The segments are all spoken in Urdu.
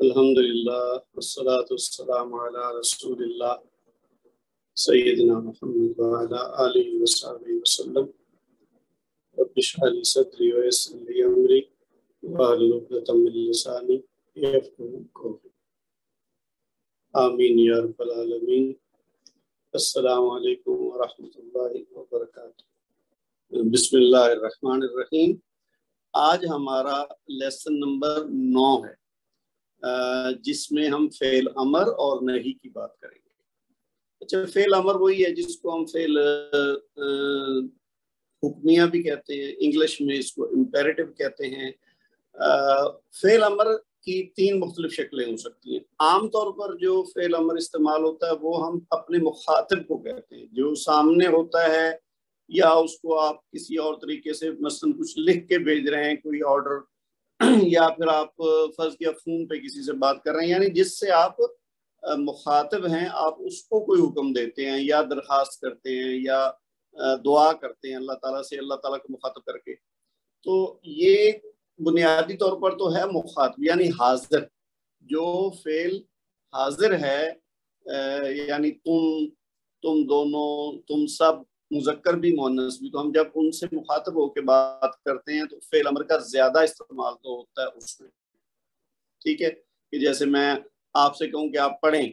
الحمدللہ والصلاة والسلام علی رسول اللہ سیدنا محمد وعلی آلہ وصحبہ وسلم رب اشرح لی صدری ویسر لی امری واحلل عقدۃ من لسانی یفقہوا قولی آمین یا رب العالمین۔ السلام علیکم ورحمۃ اللہ وبرکاتہ۔ بسم اللہ الرحمن الرحیم۔ آج ہمارا لیسن نمبر 9 ہے، جس میں ہم فعل امر اور نہی کی بات کریں گے۔ اچھا، فعل امر وہی ہے جس کو ہم فعل حکمیہ بھی کہتے ہیں، انگلش میں اس کو امپیریٹو کہتے ہیں۔ فعل امر کی 3 مختلف شکلیں ہو سکتی ہیں۔ عام طور پر جو فعل امر استعمال ہوتا ہے وہ ہم اپنے مخاطب کو کہتے ہیں، جو سامنے ہوتا ہے، یا اس کو آپ کسی اور طریقے سے مثلا کچھ لکھ کے بھیج رہے ہیں، کوئی آرڈر، یا پھر آپ فرض کیا فون پہ کسی سے بات کر رہے ہیں، یعنی جس سے آپ مخاطب ہیں، آپ اس کو کوئی حکم دیتے ہیں یا درخواست کرتے ہیں یا دعا کرتے ہیں اللہ تعالیٰ سے، اللہ تعالیٰ کو مخاطب کر کے۔ تو یہ بنیادی طور پر تو ہے مخاطب، یعنی حاضر۔ جو فعل حاضر ہے، یعنی تم دونوں، تم سب، مذکر بھی مؤنث بھی، تو ہم جب ان سے مخاطب ہو کے بات کرتے ہیں تو فعل امر کا زیادہ استعمال تو ہوتا ہے اس میں، ٹھیک ہے۔ کہ جیسے میں آپ سے کہوں کہ آپ پڑھیں،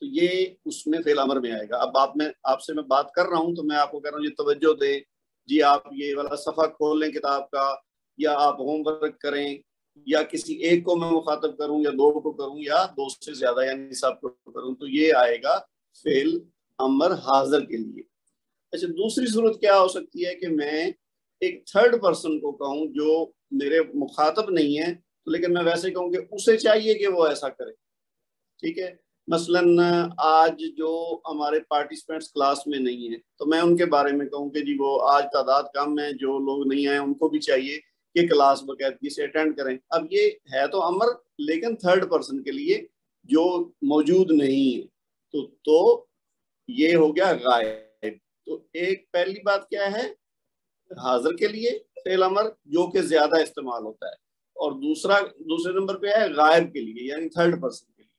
تو یہ اس میں فعل امر میں آئے گا۔ اب آپ سے میں بات کر رہا ہوں تو میں آپ کو کہہ رہا ہوں جی توجہ دیں، جی آپ یہ والا صفحہ کھول لیں کتاب کا، یا آپ ہوم ورک کریں، یا کسی ایک کو میں مخاطب کروں یا 2 کو کروں یا 2 سے زیادہ یعنی سب کو کروں، تو یہ آئے گا فعل امر حاضر کے لیے۔ اچھا، دوسری صورت کیا ہو سکتی ہے کہ میں ایک تھرڈ پرسن کو کہوں جو میرے مخاطب نہیں ہے، لیکن میں ویسے کہوں کہ اسے چاہیے کہ وہ ایسا کرے، ٹھیک ہے۔ مثلاً آج جو ہمارے پارٹیسپینٹس کلاس میں نہیں ہیں تو میں ان کے بارے میں کہوں کہ جی وہ آج تعداد کم ہے، جو لوگ نہیں آئے ان کو بھی چاہیے کہ کلاس باقاعدگی سے اٹینڈ کریں۔ اب یہ ہے تو امر، لیکن تھرڈ پرسن کے لیے جو موجود نہیں ہے، تو یہ ہو گیا غائب۔ تو ایک پہلی بات کیا ہے، حاضر کے لیے فعل امر جو کہ زیادہ استعمال ہوتا ہے، اور دوسرے نمبر پہ ہے غائب کے لیے، یعنی تھرڈ پرسن کے لیے۔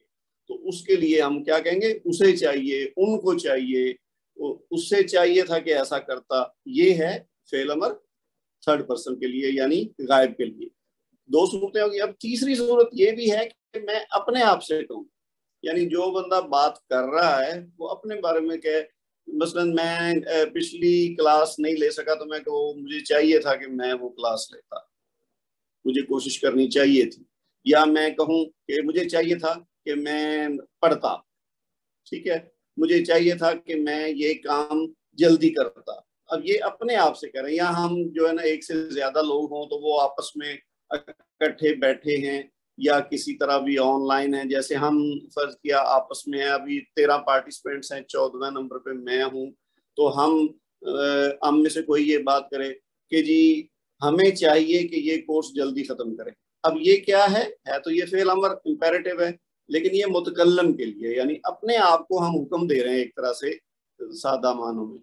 تو اس کے لیے ہم کیا کہیں گے، اسے چاہیے، ان کو چاہیے، اس سے چاہیے تھا کہ ایسا کرتا۔ یہ ہے فعل امر تھرڈ پرسن کے لیے، یعنی غائب کے لیے۔ 2 صورتیں ہوگی۔ اب تیسری صورت یہ بھی ہے کہ میں اپنے آپ سے کہوں، یعنی جو بندہ بات کر رہا ہے وہ اپنے بارے میں کہے۔ مثلاً میں پچھلی کلاس نہیں لے سکا تو میں کہوں مجھے چاہیے تھا کہ میں وہ کلاس لیتا، مجھے کوشش کرنی چاہیے تھی۔ یا میں کہوں کہ مجھے چاہیے تھا کہ میں پڑھتا، ٹھیک ہے، مجھے چاہیے تھا کہ میں یہ کام جلدی کرتا۔ اب یہ اپنے آپ سے کریں، یا ہم جو ہے نا ایک سے زیادہ لوگ ہوں تو وہ آپس میں اکٹھے بیٹھے ہیں یا کسی طرح بھی آن لائن ہیں، جیسے ہم فرض کیا آپس میں ابھی 13 پارٹیسپینٹس ہیں، 14ویں نمبر پہ میں ہوں، تو ہم میں سے کوئی یہ بات کرے کہ جی ہمیں چاہیے کہ یہ کورس جلدی ختم کرے۔ اب یہ کیا ہے تو یہ فعل امر امپیریٹو ہے، لیکن یہ متکلم کے لیے، یعنی اپنے آپ کو ہم حکم دے رہے ہیں ایک طرح سے سادہ معنوں میں۔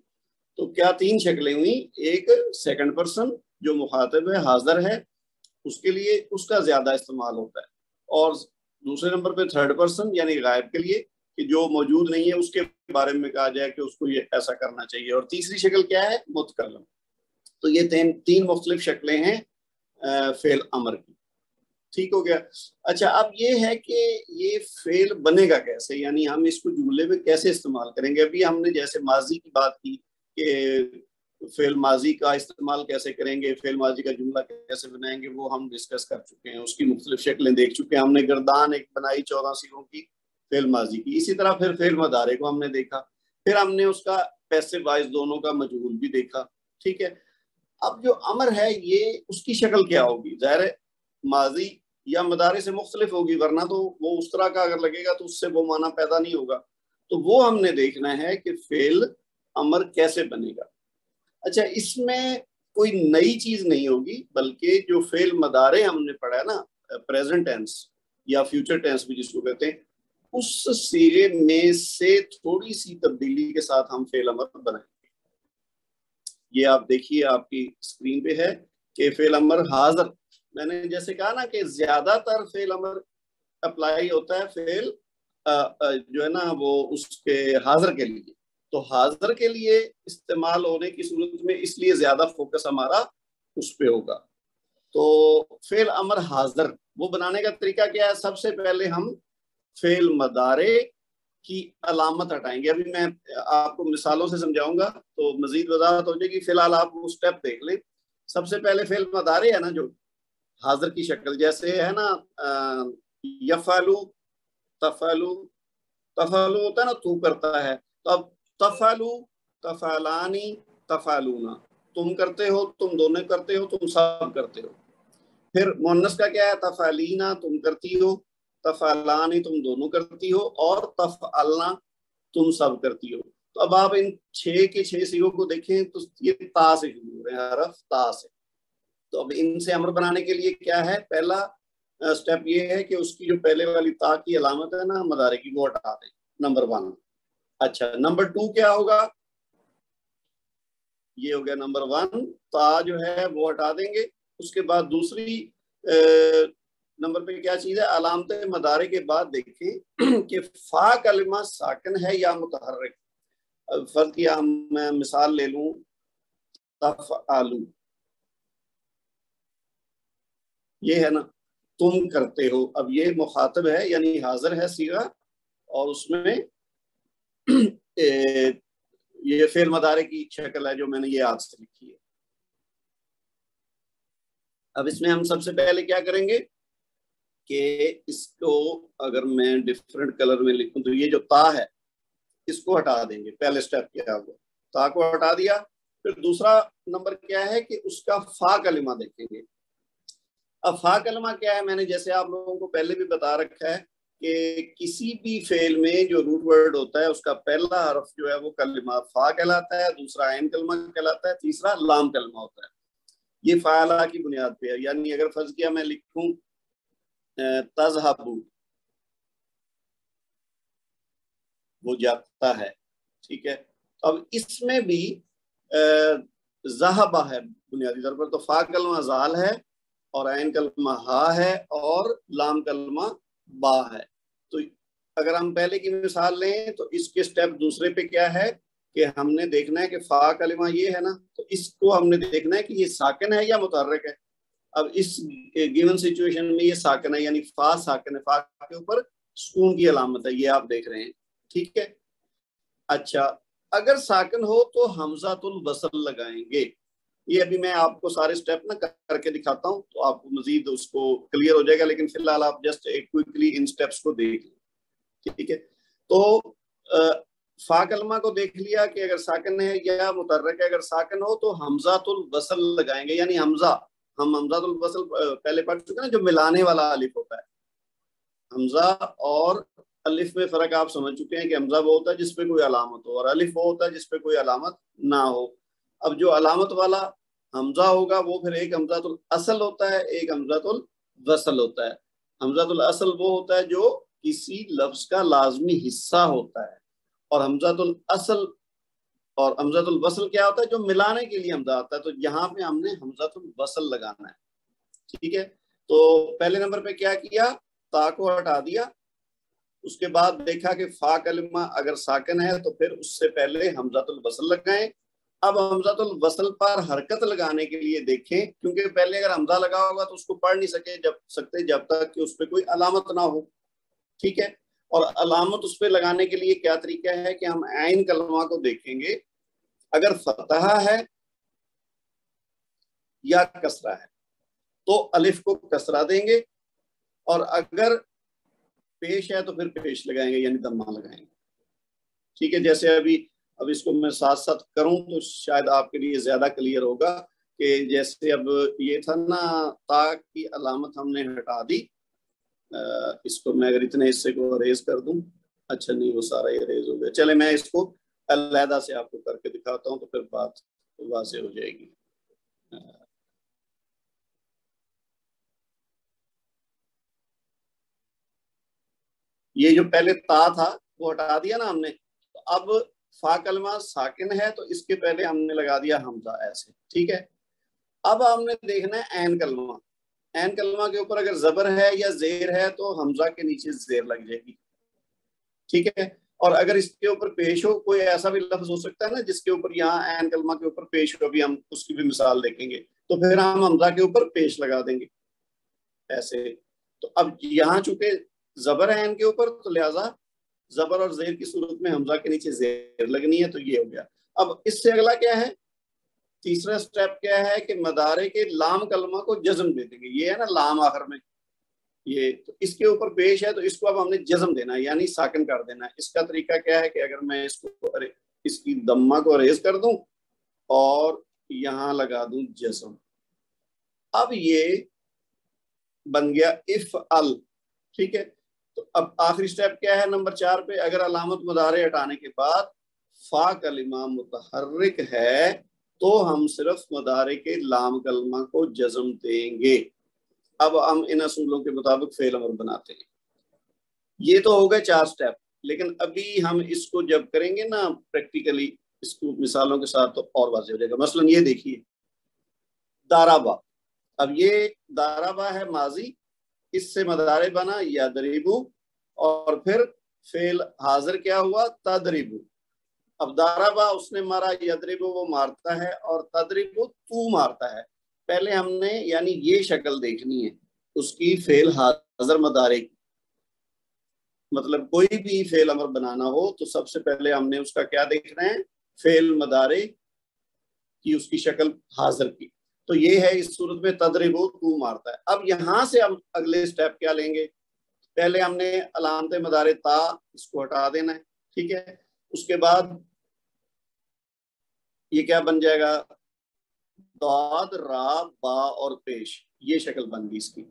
تو کیا 3 شکلیں ہوئی، ایک سیکنڈ پرسن جو مخاطب ہے، حاضر ہے، اس کے لیے اس کا زیادہ استعمال ہوتا ہے، اور دوسرے نمبر پہ تھرڈ پرسن یعنی غائب کے لیے، کہ جو موجود نہیں ہے اس کے بارے میں کہا جائے کہ اس کو یہ ایسا کرنا چاہیے۔ اور تیسری شکل کیا ہے، متکلم۔ تو یہ 3 مختلف شکلیں ہیں فعل امر کی، ٹھیک ہو گیا۔ اچھا، اب یہ ہے کہ یہ فعل بنے گا کیسے، یعنی ہم اس کو جملے میں کیسے استعمال کریں گے۔ ابھی ہم نے جیسے ماضی کی بات کی کہ فعل ماضی کا استعمال کیسے کریں گے، فعل ماضی کا جملہ کیسے بنائیں گے، وہ ہم ڈسکس کر چکے ہیں، اس کی مختلف شکلیں دیکھ چکے ہیں۔ ہم نے گردان ایک بنائی 14 سیغوں کی فعل ماضی کی، اسی طرح پھر فعل مضارع کو ہم نے دیکھا، پھر ہم نے اس کا پیسو وائس دونوں کا مجہول بھی دیکھا، ٹھیک ہے۔ اب جو امر ہے یہ اس کی شکل کیا ہوگی، ظاہر ہے ماضی یا مضارع سے مختلف ہوگی، ورنہ تو وہ اس طرح کا اگر لگے گا تو اس سے وہ معنی پیدا نہیں ہوگا۔ تو وہ ہم نے دیکھنا ہے کہ فعل امر کیسے بنے گا۔ اچھا، اس میں کوئی نئی چیز نہیں ہوگی، بلکہ جو فعل مضارع ہم نے پڑھا ہے نا، پریزنٹ ٹینس یا فیوچر ٹینس بھی جس کو کہتے ہیں، اس صیغے میں سے تھوڑی سی تبدیلی کے ساتھ ہم فعل امر بنائیں گے۔ یہ آپ دیکھیے آپ کی اسکرین پہ ہے کہ فعل امر حاضر، میں نے جیسے کہا نا کہ زیادہ تر فعل امر اپلائی ہوتا ہے فعل جو ہے نا وہ اس کے حاضر کے لیے. تو حاضر کے لیے استعمال ہونے کی صورت میں اس لیے زیادہ فوکس ہمارا اس پہ ہوگا. تو فعل امر حاضر وہ بنانے کا طریقہ کیا ہے؟ سب سے پہلے ہم فعل مضارع کی علامت ہٹائیں گے. ابھی میں آپ کو مثالوں سے سمجھاؤں گا تو مزید وضاحت ہو جائے گی. فی الحال آپ وہ اسٹیپ دیکھ لیں. سب سے پہلے فعل مضارع ہے نا جو حاضر کی شکل، جیسے ہے نا یفعلو، تفعلو. تفعلو ہوتا ہے نا تو کرتا ہے. تو اب تفعلو، تفعلانی، تفعلونا، تم کرتے ہو، تم دونوں کرتے ہو، تم سب کرتے ہو. پھر مؤنث کا کیا ہے؟ تفعلینا، تم کرتی ہو، تفعلانی، تم دونوں کرتی ہو، اور تفعلنا، تم سب کرتی ہو. تو اب آپ ان 6 کے 6 صیغوں کو دیکھیں تو یہ تا سے شروع ہو رہے ہیں، حرف تا سے. تو اب ان سے امر بنانے کے لیے کیا ہے؟ پہلا سٹیپ یہ ہے کہ اس کی جو پہلے والی تا کی علامت ہے نا مضارع کی، وہ ہٹا دیں. نمبر 1. اچھا نمبر 2 کیا ہوگا؟ یہ ہو گیا نمبر 1. تا جو ہے وہ ہٹا دیں گے. اس کے بعد دوسری نمبر پہ کیا چیز ہے؟ علامت مضارع کے بعد دیکھیں کہ فا کلمہ ساکن ہے یا متحرک. فرض کیا میں مثال لے لوں، تفعلو، یہ ہے نا تم کرتے ہو. اب یہ مخاطب ہے یعنی حاضر ہے صیغہ، اور اس میں یہ فعل مضارع کی شکل ہے جو میں نے یہ ہاتھ سے لکھی ہے. اب اس میں ہم سب سے پہلے کیا کریں گے کہ اس کو اگر میں ڈفرنٹ کلر میں لکھوں تو یہ جو تا ہے اس کو ہٹا دیں گے. پہلے سٹیپ کیا ہوگا؟ تا کو ہٹا دیا. پھر دوسرا نمبر کیا ہے کہ اس کا فا کلمہ دیکھیں گے. اب فا کلمہ کیا ہے؟ میں نے جیسے آپ لوگوں کو پہلے بھی بتا رکھا ہے کہ کسی بھی فعل میں جو روٹ ورڈ ہوتا ہے اس کا پہلا حرف جو ہے وہ کلمہ فا کہلاتا ہے، دوسرا عین کلمہ کہلاتا ہے، تیسرا لام کلمہ ہوتا ہے. یہ فعلا کی بنیاد پہ ہے. یعنی اگر فرض کیا میں لکھوں تذہبو، وہ جاتا ہے، ٹھیک ہے. اب اس میں بھی ذہبہ ہے بنیادی طور پر. تو فا کلمہ زال ہے، اور عین کلمہ ہا ہے، اور لام کلمہ با ہے. تو اگر ہم پہلے کی مثال لیں تو اس کے سٹیپ دوسرے پہ کیا ہے کہ ہم نے دیکھنا ہے کہ فا کلمہ یہ ہے نا، تو اس کو ہم نے دیکھنا ہے کہ یہ ساکن ہے یا متحرک ہے. اب اس گیون سچویشن میں یہ ساکن ہے، یعنی فا ساکن ہے. فا کے اوپر سکون کی علامت ہے، یہ آپ دیکھ رہے ہیں، ٹھیک ہے. اچھا اگر ساکن ہو تو حمزۃ الوصل لگائیں گے. یہ ابھی میں آپ کو سارے سٹیپ نہ کر کے دکھاتا ہوں تو آپ کو مزید اس کو کلیئر ہو جائے گا، لیکن فی الحال آپ جسٹ ایک کوئکلی ان سٹیپس کو دیکھ لیں، ٹھیک ہے. تو فا کلمہ کو دیکھ لیا کہ اگر ساکن ہے یا متحرک ہے. اگر ساکن ہو تو حمزۃ الوصل لگائیں گے. یعنی حمزہ، ہم حمزۃ الوصل پہلے پڑھ چکے نا، جو ملانے والا الف ہوتا ہے. حمزہ اور الف میں فرق آپ سمجھ چکے ہیں کہ حمزہ وہ ہوتا ہے جس پہ کوئی علامت ہو، اور الف وہ ہوتا ہے جس پہ کوئی علامت نہ ہو. اب جو علامت والا حمزہ ہوگا وہ پھر ایک حمزۃ الاصل ہوتا ہے، ایک حمزۃ الوصل ہوتا ہے. حمزۃ الاصل وہ ہوتا ہے جو کسی لفظ کا لازمی حصہ ہوتا ہے، اور حمزۃ الاصل اور حمزۃ الوصل کیا ہوتا ہے؟ جو ملانے کے لیے حمزہ آتا ہے. تو یہاں پہ ہم نے حمزۃ الوصل لگانا ہے، ٹھیک ہے. تو پہلے نمبر پہ کیا کیا؟ تا کو ہٹا دیا. اس کے بعد دیکھا کہ فا کلمہ اگر ساکن ہے تو پھر اس سے پہلے حمزۃ الوصل لگائیں. اب حمزۃ الوصل پر حرکت لگانے کے لیے دیکھیں، کیونکہ پہلے اگر حمزہ لگا ہوگا تو اس کو پڑھ نہیں سکتے جب تک کہ اس پہ کوئی علامت نہ ہو، ٹھیک ہے. اور علامت اس پہ لگانے کے لیے کیا طریقہ ہے کہ ہم عین کلمہ کو دیکھیں گے. اگر فتحہ ہے یا کسرہ ہے تو الف کو کسرہ دیں گے، اور اگر پیش ہے تو پھر پیش لگائیں گے، یعنی دمہ لگائیں گے، ٹھیک ہے. جیسے اب اس کو میں ساتھ ساتھ کروں تو شاید آپ کے لیے زیادہ کلیئر ہوگا کہ جیسے اب یہ تھا نا تا کی علامت ہم نے ہٹا دی. اس کو میں اگر اتنے حصے کو اریز کر دوں، اچھا نہیں وہ سارا اریز ہو گیا. چلے میں اس کو علیحدہ سے آپ کو کر کے دکھاتا ہوں تو پھر بات واضح ہو جائے گی. یہ جو پہلے تا تھا وہ ہٹا دیا نا ہم نے. اب فا کلمہ ساکن ہے تو اس کے پہلے ہم نے لگا دیا حمزہ ایسے، ٹھیک ہے. اب ہم نے دیکھنا ہے عین کلمہ. عین کلمہ کے اوپر اگر زبر ہے یا زیر ہے تو حمزہ کے نیچے زیر لگ جائے گی، ٹھیک ہے. اور اگر اس کے اوپر پیش ہو، کوئی ایسا بھی لفظ ہو سکتا ہے نا جس کے اوپر یہاں عین کلمہ کے اوپر پیش ہو، ابھی ہم اس کی بھی مثال دیکھیں گے، تو پھر ہم حمزہ کے اوپر پیش لگا دیں گے ایسے. تو اب یہاں چونکہ زبر ہے عین کے اوپر، تو لہٰذا زبر اور زیر کی صورت میں حمزہ کے نیچے زیر لگنی ہے، تو یہ ہو گیا. اب اس سے اگلا کیا ہے، تیسرا سٹیپ کیا ہے کہ مدارے کے لام کلمہ کو جزم دے دیں گے. یہ ہے نا لام آخر میں، یہ تو اس کے اوپر پیش ہے، تو اس کو اب ہم نے جزم دینا ہے، یعنی ساکن کر دینا ہے. اس کا طریقہ کیا ہے کہ اگر میں اس کی دمہ کو ریز کر دوں اور یہاں لگا دوں جزم، اب یہ بن گیا افعل، ٹھیک ہے. تو اب آخری سٹیپ کیا ہے نمبر 4 پہ، اگر علامت مضارع ہٹانے کے بعد فا کلمہ متحرک ہے تو ہم صرف مضارع کے لام کلمہ کو جزم دیں گے. اب ہم ان اصولوں کے مطابق فعل امر بناتے ہیں. یہ تو ہو گئے 4 سٹیپ، لیکن ابھی ہم اس کو جب کریں گے نا پریکٹیکلی اس کو مثالوں کے ساتھ تو اور واضح ہو جائے گا. مثلا یہ دیکھیے دارابا، اب یہ دارابا ہے ماضی، اس سے مضارع بنا یدربو، اور پھر فعل حاضر کیا ہوا تدربو. اب دارابا اس نے مارا، یدربو وہ مارتا ہے، اور تدربو تو مارتا ہے. پہلے ہم نے یعنی یہ شکل دیکھنی ہے اس کی فعل حاضر مضارع کی. مطلب کوئی بھی فعل امر بنانا ہو تو سب سے پہلے ہم نے اس کا کیا دیکھنا ہے، فعل مضارع کی اس کی شکل حاضر کی. تو یہ ہے اس صورت میں تدربو تو مارتا ہے. اب یہاں سے ہم اگلے سٹیپ کیا لیں گے، پہلے ہم نے علامت مضارع تا اس کو ہٹا دینا ہے، ٹھیک ہے. اس کے بعد یہ کیا بن جائے گا، داد را با اور پیش، یہ شکل بن گئی اس کی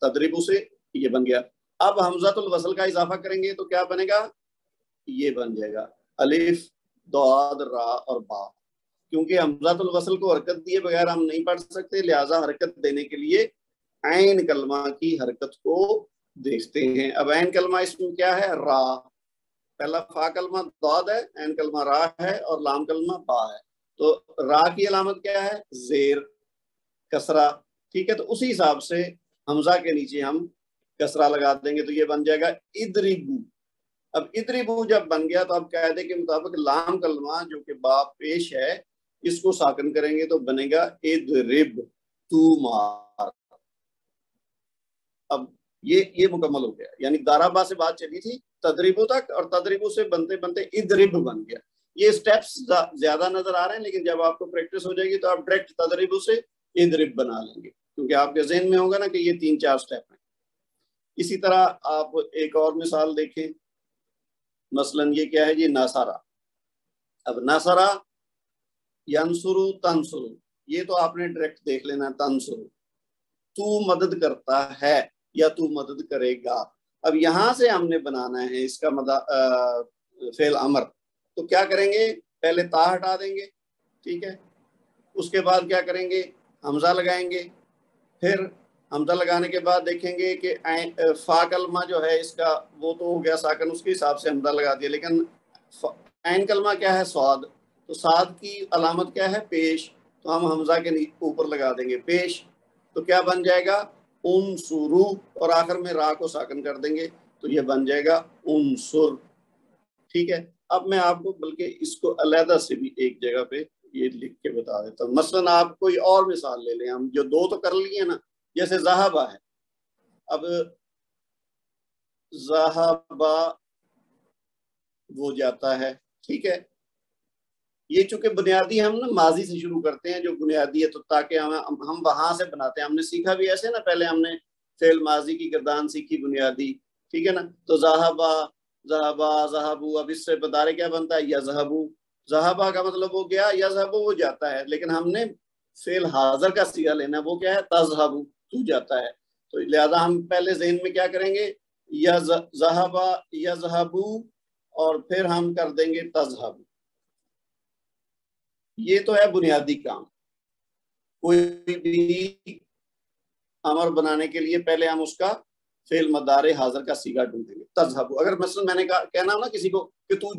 تدریبو سے، یہ بن گیا. اب حمزۃ الوصل کا اضافہ کریں گے تو کیا بنے گا، یہ بن جائے گا الف داد را اور با. کیونکہ حمزۃ الوصل کو حرکت دیے بغیر ہم نہیں پڑھ سکتے، لہٰذا حرکت دینے کے لیے عین کلمہ کی حرکت کو دیکھتے ہیں. اب عین کلمہ اس میں کیا ہے، را. پہلا فا کلمہ داد ہے، عین کلمہ را ہے، اور لام کلمہ با ہے. تو را کی علامت کیا ہے، زیر کسرہ، ٹھیک ہے. تو اسی حساب سے حمزہ کے نیچے ہم کسرہ لگا دیں گے، تو یہ بن جائے گا ادربو. اب ادربو جب بن گیا تو اب قاعدے کے مطابق لام کلمہ جو کہ با پیش ہے اس کو ساکن کریں گے تو بنے گا ادرب تو مار. اب یہ مکمل ہو گیا، یعنی دارابا سے بات چلی تھی تدریبو تک، اور تدریبو سے بنتے بنتے ادرب بن گیا. یہ سٹیپس زیادہ نظر آ رہے ہیں، لیکن جب آپ کو پریکٹس ہو جائے گی تو آپ ڈائریکٹ تدریبو سے ادرب بنا لیں گے، کیونکہ آپ کے ذہن میں ہوگا نا کہ یہ 3-4 سٹیپ ہیں. اسی طرح آپ ایک اور مثال دیکھیں، مثلا یہ کیا ہے جی، ناصرہ. اب ناصرہ ینصرو تنصرو، یہ تو آپ نے ڈائریکٹ دیکھ لینا، تنصرو تو مدد کرتا ہے یا تو مدد کرے گا. اب یہاں سے ہم نے بنانا ہے اس کا فعل امر، تو کیا کریں گے، پہلے تا ہٹا دیں گے، ٹھیک ہے. اس کے بعد کیا کریں گے، حمزہ لگائیں گے. پھر حمزہ لگانے کے بعد دیکھیں گے کہ فا کلمہ جو ہے اس کا وہ تو ہو گیا ساکن، اس کے حساب سے حمزہ لگا دیا. لیکن عین کلمہ کیا ہے، صاد، تو صاد کی علامت کیا ہے، پیش، تو ہم حمزہ کے اوپر لگا دیں گے پیش. تو کیا بن جائے گا، انصرو، اور آخر میں را کو ساکن کر دیں گے تو یہ بن جائے گا انصر، ٹھیک ہے. اب میں آپ کو بلکہ اس کو علیحدہ سے بھی ایک جگہ پہ یہ لکھ کے بتا دیتا ہوں. مثلا آپ کوئی اور مثال لے لیں، ہم جو 2 تو کر لیے نا، جیسے ذہبہ ہے. اب ذہبہ وہ جاتا ہے، ٹھیک ہے. یہ چونکہ بنیادی ہم نا ماضی سے شروع کرتے ہیں جو بنیادی ہے، تو تاکہ ہم وہاں سے بناتے ہیں. ہم نے سیکھا بھی ایسے نا، پہلے ہم نے فعل ماضی کی گردان سیکھی بنیادی، ٹھیک ہے نا. تو ذہبہ ذہبہ ذہبو، اب اس سے مضارع کیا بنتا ہے، یذہبو. ذہبہ کا مطلب ہو گیا یذہبو وہ جاتا ہے، لیکن ہم نے فعل حاضر کا صیغہ لینا ہے، وہ کیا ہے، تذہبو تو جاتا ہے. تو لہذا ہم پہلے ذہن میں کیا کریں گے، ذہبہ یذہبو، اور پھر ہم کر دیں گے تذہبو. یہ تو ہے بنیادی کام. کوئی بھی امر بنانے کے لیے پہلے ہم اس کا فعل مضارع حاضر کا صیغہ ڈھونڈیں گے، تذہبو. اگر مثلا میں نے کہنا ہو نا کسی کو کہ تو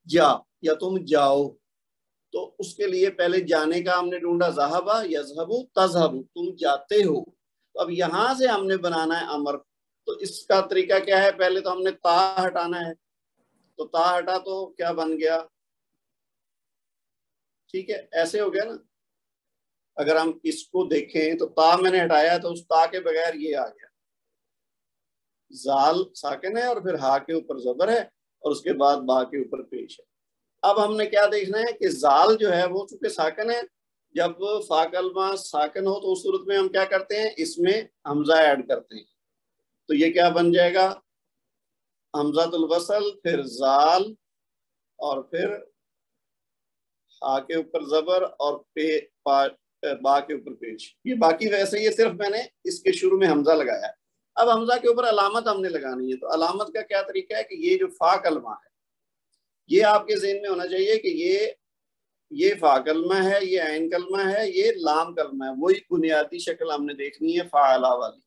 جا یا تم جاؤ، تو اس کے لیے پہلے جانے کا ہم نے ڈھونڈا ذہبا یذہبو تذہبو، تم جاتے ہو. تو اب یہاں سے ہم نے بنانا ہے امر. تو اس کا طریقہ کیا ہے؟ پہلے تو ہم نے تا ہٹانا ہے. تو تا ہٹا تو کیا بن گیا؟ ٹھیک ہے، ایسے ہو گیا نا. اگر ہم اس کو دیکھیں تو تا میں نے ہٹایا تو اس تا کے بغیر یہ آ گیا. زال ساکن ہے اور پھر ہا کے اوپر زبر ہے اور اس کے بعد با کے اوپر پیش ہے. اب ہم نے کیا دیکھنا ہے کہ زال جو ہے وہ چونکہ ساکن ہے، جب فا کلمہ ساکن ہو تو اس صورت میں ہم کیا کرتے ہیں؟ اس میں حمزہ ایڈ کرتے ہیں. تو یہ کیا بن جائے گا؟ حمزۃ الوصل، پھر زال اور پھر ہا کے اوپر زبر اور با کے اوپر پیش. یہ باقی ویسے یہ صرف میں نے اس کے شروع میں حمزہ لگایا ہے. اب حمزہ کے اوپر علامت ہم نے لگانی ہے. تو علامت کا کیا طریقہ ہے کہ یہ جو فا کلمہ ہے یہ آپ کے ذہن میں ہونا چاہیے کہ یہ فا کلمہ ہے، یہ عین کلمہ ہے، یہ لام کلمہ ہے. وہی بنیادی شکل ہم نے دیکھنی ہے فاعلہ والی.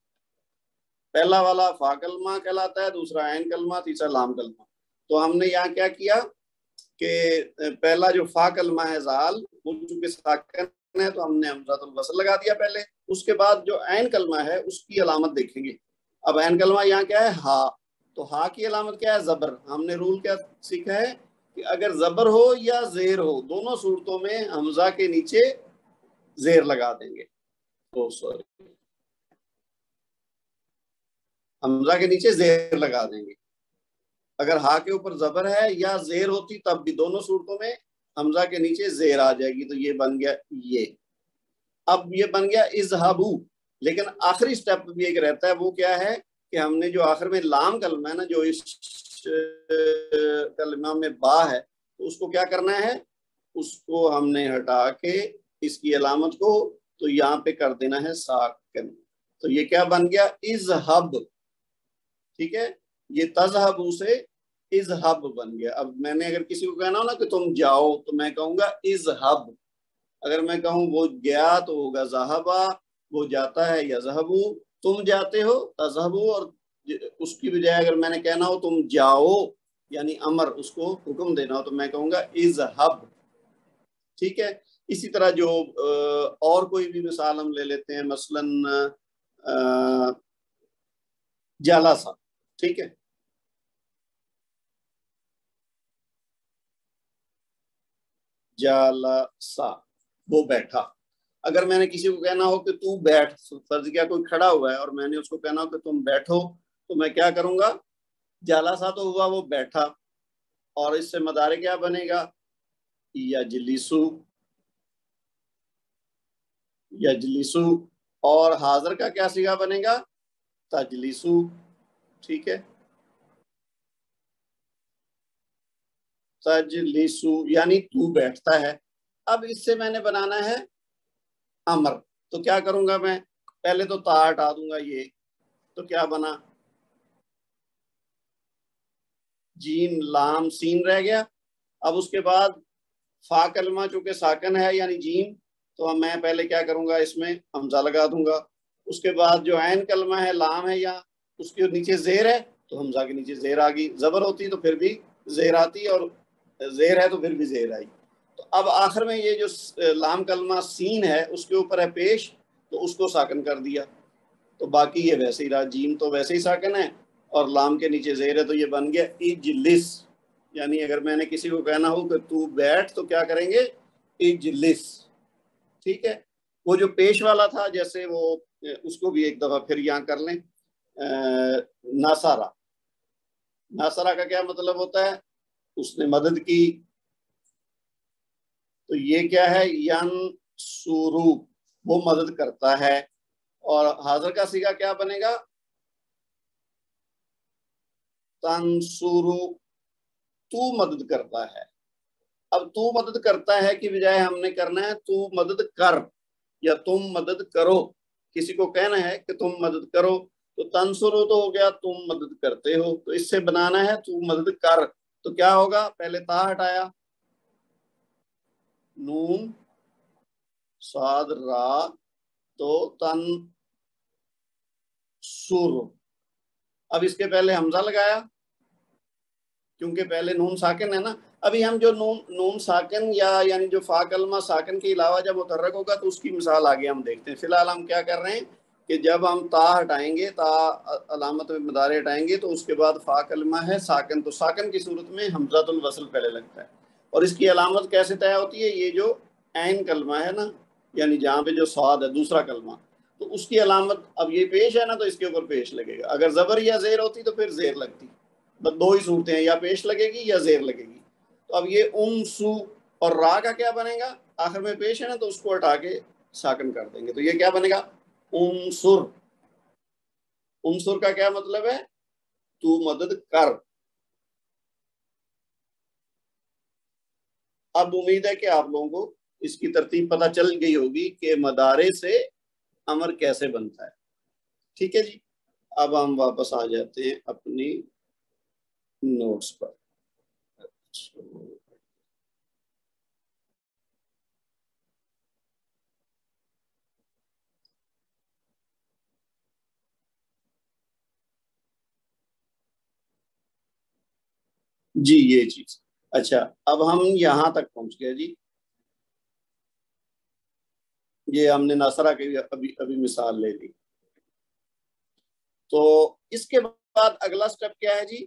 پہلا والا فا کلمہ کہلاتا ہے، دوسرا عین کلمہ، تیسرا لام کلمہ. تو ہم نے یہاں کیا کیا کہ پہلا جو فا کلمہ ہے زال، وہ چونکہ ساکن ہے تو ہم نے حمزۃ الوصل لگا دیا پہلے. اس کے بعد جو عین کلمہ ہے اس کی علامت دیکھیں گے. اب عین کلمہ یہاں کیا ہے؟ ہا. تو ہا کی علامت کیا ہے؟ زبر. ہم نے رول کیا سیکھا ہے کہ اگر زبر ہو یا زیر ہو، دونوں صورتوں میں حمزہ کے نیچے زیر لگا دیں گے. حمزہ کے نیچے زیر لگا دیں گے. اگر ہا کے اوپر زبر ہے یا زیر ہوتی تب بھی دونوں صورتوں میں حمزہ کے نیچے زیر آ جائے گی. تو یہ بن گیا یہ. اب یہ بن گیا اذہبو. لیکن آخری سٹیپ بھی ایک رہتا ہے، وہ کیا ہے کہ ہم نے جو آخر میں لام کلمہ ہے نا، جو اس کلمہ میں با ہے، تو اس کو کیا کرنا ہے؟ اس کو ہم نے ہٹا کے اس کی علامت کو تو یہاں پہ کر دینا ہے ساکن. تو یہ کیا بن گیا؟ اذہب. ٹھیک ہے، یہ تذہبو سے اذہب بن گیا. اب میں نے اگر کسی کو کہنا ہو نا کہ تم جاؤ تو میں کہوں گا اذہب. اگر میں کہوں وہ گیا تو ہوگا ذہبا، وہ جاتا ہے یذہبو. تم جاتے ہو تذہبو، اور اس کی بجائے اگر میں نے کہنا ہو تم جاؤ یعنی امر، اس کو حکم دینا ہو تو میں کہوں گا اذہب. ٹھیک ہے. اسی طرح جو اور کوئی بھی مثال ہم لے لیتے ہیں، مثلاً جالسا. ٹھیک ہے، جالسا وہ بیٹھا. اگر میں نے کسی کو کہنا ہو کہ تو بیٹھ، فرض کیا کوئی کھڑا ہوا ہے اور میں نے اس کو کہنا ہو کہ تم بیٹھو، تو میں کیا کروں گا؟ جالسا تو ہوا وہ بیٹھا، اور اس سے مضارع کیا بنے گا؟ یجلسو. یجلسو. اور حاضر کا کیا صیغہ بنے گا؟ تجلسو. ٹھیک ہے، تجلسو یعنی تو بیٹھتا ہے. اب اس سے میں نے بنانا ہے امر. تو کیا کروں گا میں؟ پہلے تو تا ہٹا دوں گا. یہ تو کیا بنا؟ جیم لام سین رہ گیا. اب اس کے بعد فا کلمہ چونکہ ساکن ہے یعنی جیم، تو میں پہلے کیا کروں گا؟ اس میں حمزہ لگا دوں گا. اس کے بعد جو عین کلمہ ہے لام ہے یا اس کے نیچے زیر ہے تو حمزہ کے نیچے زیر آ گئی. زبر ہوتی تو پھر بھی زیر آتی، اور زیر ہے تو پھر بھی زیر آئی. تو اب آخر میں یہ جو لام کلمہ سین ہے اس کے اوپر ہے پیش، تو اس کو ساکن کر دیا. تو باقی یہ ویسے ہی رہا. جیم تو ویسے ہی ساکن ہے اور لام کے نیچے زیر ہے، تو یہ بن گیا اجلس. یعنی اگر میں نے کسی کو کہنا ہو کہ تو بیٹھ تو کیا کریں گے؟ اجلس. ٹھیک ہے. وہ جو پیش والا تھا، جیسے وہ اس کو بھی ایک دفعہ پھر یہاں کر لیں. ناصارہ. ناصارہ کا کیا مطلب ہوتا ہے؟ اس نے مدد کی. تو یہ کیا ہے؟ ینصرو، وہ مدد کرتا ہے. اور حاضر کا صیغہ کیا بنے گا؟ تنصرو، تو مدد کرتا ہے. اب تو مدد کرتا ہے کی بجائے ہم نے کرنا ہے تو مدد کر یا تم مدد کرو. کسی کو کہنا ہے کہ تم مدد کرو، تو تنصرو تو ہو گیا تم مدد کرتے ہو. تو اس سے بنانا ہے تو مدد کر. تو کیا ہوگا؟ پہلے تا ہٹایا، نون صاد را، تو تن سر. اب اس کے پہلے حمزہ لگایا کیونکہ پہلے نون ساکن ہے نا. ابھی ہم جو نون ساکن یا یعنی جو فا کلمہ ساکن کے علاوہ جب متحرک ہوگا تو اس کی مثال آگے ہم دیکھتے ہیں. فی الحال ہم کیا کر رہے ہیں کہ جب ہم تا ہٹائیں گے، تا علامت مضارع ہٹائیں گے، تو اس کے بعد فا کلمہ ہے ساکن، تو ساکن کی صورت میں حمزۃ الوصل پہلے لگتا ہے. اور اس کی علامت کیسے طے ہوتی ہے؟ یہ جو عین کلمہ ہے نا، یعنی جہاں پہ جو صاد ہے دوسرا کلمہ، تو اس کی علامت اب یہ پیش ہے نا، تو اس کے اوپر پیش لگے گا. اگر زبر یا زیر ہوتی تو پھر زیر لگتی. بس دو ہی صورتیں ہیں، یا پیش لگے گی یا زیر لگے گی. تو اب یہ سو اور را کا کیا بنے گا؟ آخر میں پیش ہے نا، تو اس کو ہٹا کے ساکن کر دیں گے. تو یہ کیا بنے گا؟ انصر. انصر کا کیا مطلب ہے؟ تو مدد کر. اب امید ہے کہ آپ لوگوں کو اس کی ترتیب پتہ چل گئی ہوگی کہ مضارع سے امر کیسے بنتا ہے. ٹھیک ہے جی. اب ہم واپس آ جاتے ہیں اپنی نوٹس پر. جی یہ چیز اچھا. اب ہم یہاں تک پہنچ گئے جی. یہ ہم نے ناصرہ کی ابھی مثال لے لی. تو اس کے بعد اگلا سٹیپ کیا ہے جی؟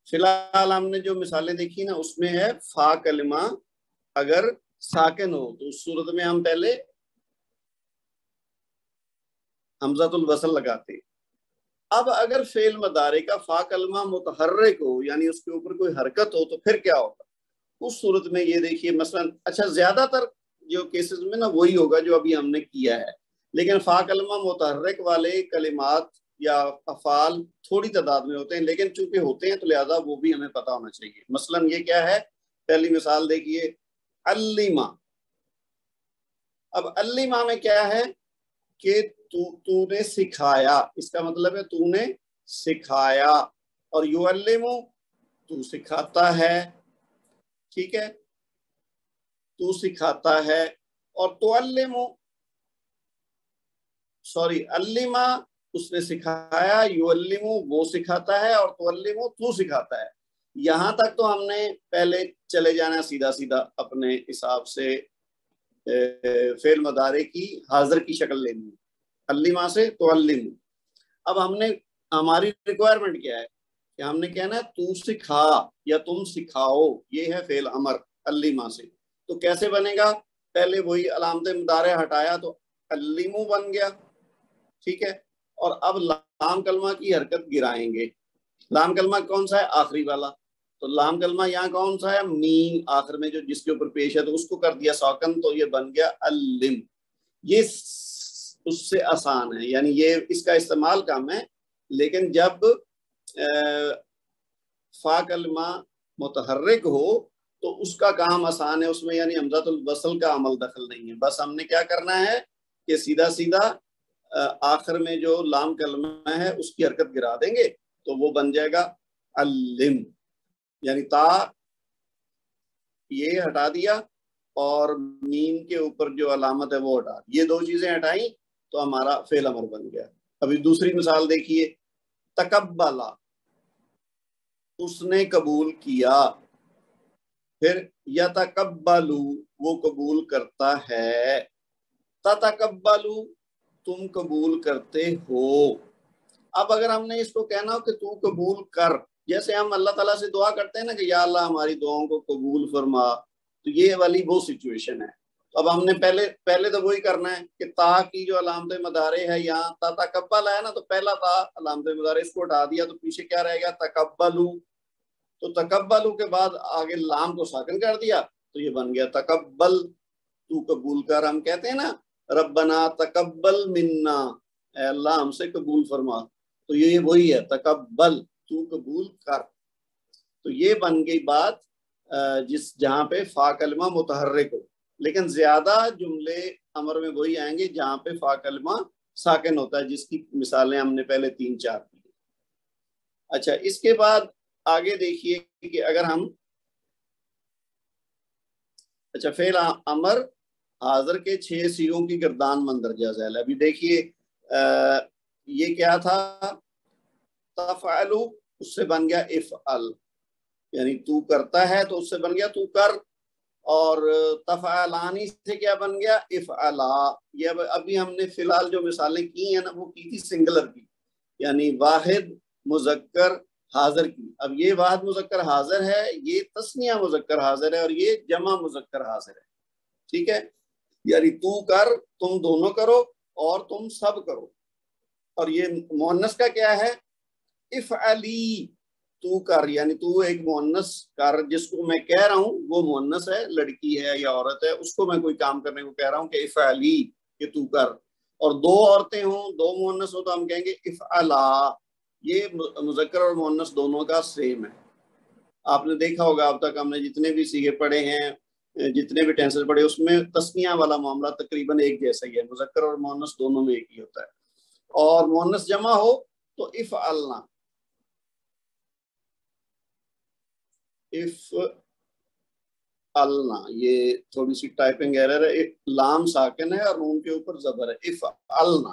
فی الحال ہم نے جو مثالیں دیکھی نا، اس میں ہے فا کلمہ اگر ساکن ہو تو اس صورت میں ہم پہلے حمزۃ الوصل لگاتے. اب اگر فعل مضارع کا فا کلمہ متحرک ہو، یعنی اس کے اوپر کوئی حرکت ہو، تو پھر کیا ہوگا اس صورت میں؟ یہ دیکھیے مثلا، اچھا زیادہ تر جو کیسز میں نا وہی ہوگا جو ابھی ہم نے کیا ہے، لیکن فا کلمہ متحرک والے کلمات یا افعال تھوڑی تعداد میں ہوتے ہیں، لیکن چونکہ ہوتے ہیں تو لہذا وہ بھی ہمیں پتہ ہونا چاہیے. مثلا یہ کیا ہے؟ پہلی مثال دیکھیے، علیما. اب علیما میں کیا ہے کہ تو نے سکھایا، اس کا مطلب ہے تو نے سکھایا. اور یعلمو تو سکھاتا ہے. ٹھیک ہے، تو سکھاتا ہے. اور تعلمو علما اس نے سکھایا، یعلمو وہ سکھاتا ہے، اور تعلمو تو سکھاتا ہے. یہاں تک تو ہم نے پہلے چلے جانا سیدھا سیدھا اپنے حساب سے فعل مضارع کی حاضر کی شکل لینی ہے، علما سے تعلمو. اب ہم نے، ہماری ریکوائرمنٹ کیا ہے کہ ہم نے کہنا ہے تو سکھا یا تم سکھاؤ. یہ ہے فعل امر علما سے. تو کیسے بنے گا؟ پہلے وہی علامت مضارع ہٹایا تو علمو بن گیا. ٹھیک ہے. اور اب لام کلمہ کی حرکت گرائیں گے. لام کلمہ کون سا ہے؟ آخری والا. تو لام کلمہ یہاں کون سا ہے؟ میم آخر میں جو جس کے اوپر پیش ہے، تو اس کو کر دیا ساکن، تو یہ بن گیا علم. یہ اس سے آسان ہے، یعنی یہ اس کا استعمال کم ہے، لیکن جب فا کلمہ متحرک ہو تو اس کا کام آسان ہے. اس میں یعنی حمزۃ الوصل کا عمل دخل نہیں ہے. بس ہم نے کیا کرنا ہے کہ سیدھا سیدھا آخر میں جو لام کلمہ ہے اس کی حرکت گرا دیں گے، تو وہ بن جائے گا علم. یعنی تا یہ ہٹا دیا اور میم کے اوپر جو علامت ہے وہ ہٹا دی. یہ دو چیزیں ہٹائیں تو ہمارا فعل امر بن گیا. ابھی دوسری مثال دیکھیے، تقبلا اس نے قبول کیا. پھر یتقبلو وہ قبول کرتا ہے. تتقبلو تم قبول کرتے ہو. اب اگر ہم نے اس کو کہنا ہو کہ تو قبول کر، جیسے ہم اللہ تعالیٰ سے دعا کرتے ہیں نا کہ یا اللہ ہماری دعاؤں کو قبول فرما، تو یہ والی وہ سچویشن ہے. تو اب ہم نے پہلے تو وہی کرنا ہے کہ تا کی جو علامت مضارع ہے، یہاں تا تقبل ہے نا، تو پہلا تا علامت مضارع اس کو ہٹا دیا، تو پیچھے کیا رہے گا؟ تقبلو. تو تقبلو کے بعد آگے لام کو ساکن کر دیا، تو یہ بن گیا تقبل تو قبول کر. ہم کہتے ہیں نا ربنا تقبل منا، اے اللہ ہم سے قبول فرما، تو یہ وہی ہے تقبل تو قبول کر. تو یہ بن گئی بات جہاں پہ فا کلمہ متحرک ہو. لیکن زیادہ جملے امر میں وہی آئیں گے جہاں پہ فا کلمہ ساکن ہوتا ہے، جس کی مثالیں ہم نے پہلے 3-4 دی. اچھا اس کے بعد آگے دیکھیے کہ اگر ہم فعل امر حاضر کے 6 سیغوں کی گردان مندرجہ ذیل ہے. ابھی دیکھیے یہ کیا تھا تفعلو، اس سے بن گیا افعل، یعنی تو کرتا ہے تو اس سے بن گیا تو کر، اور تفعلانی سے کیا بن گیا افعلا۔ یہ ابھی ہم نے فی الحال جو مثالیں کی ہیں نا وہ کی تھی سنگلر کی، یعنی واحد مذکر حاضر کی۔ اب یہ واحد مذکر حاضر ہے، یہ تثنیہ مذکر حاضر ہے، اور یہ جمع مذکر حاضر ہے، ٹھیک ہے، یعنی تو کر، تم دونوں کرو، اور تم سب کرو۔ اور یہ مؤنث کا کیا ہے افعلی، تو کر، یعنی تو ایک مؤنث کر، جس کو میں کہہ رہا ہوں وہ مؤنث ہے، لڑکی ہے یا عورت ہے، اس کو میں کوئی کام کرنے کو کہہ رہا ہوں کہ افعلی، کہ تو کر۔ اور دو عورتیں ہوں، دو مؤنث ہو، تو ہم کہیں گے افعلا۔ یہ مذکر اور مؤنث دونوں کا سیم ہے۔ آپ نے دیکھا ہوگا اب تک ہم نے جتنے بھی صیغے پڑھے ہیں، جتنے بھی ٹینسز پڑھے، اس میں تسنیہ والا معاملہ تقریباً ایک جیسا ہی ہے، مذکر اور مؤنث دونوں میں ایک ہی ہوتا ہے۔ اور مؤنث جمع ہو تو افعلنا، افعلنا، یہ تھوڑی سی ٹائپنگ ایرر ہے، لام ساکن ہے اور نون کے اوپر زبر ہے، افعلنا،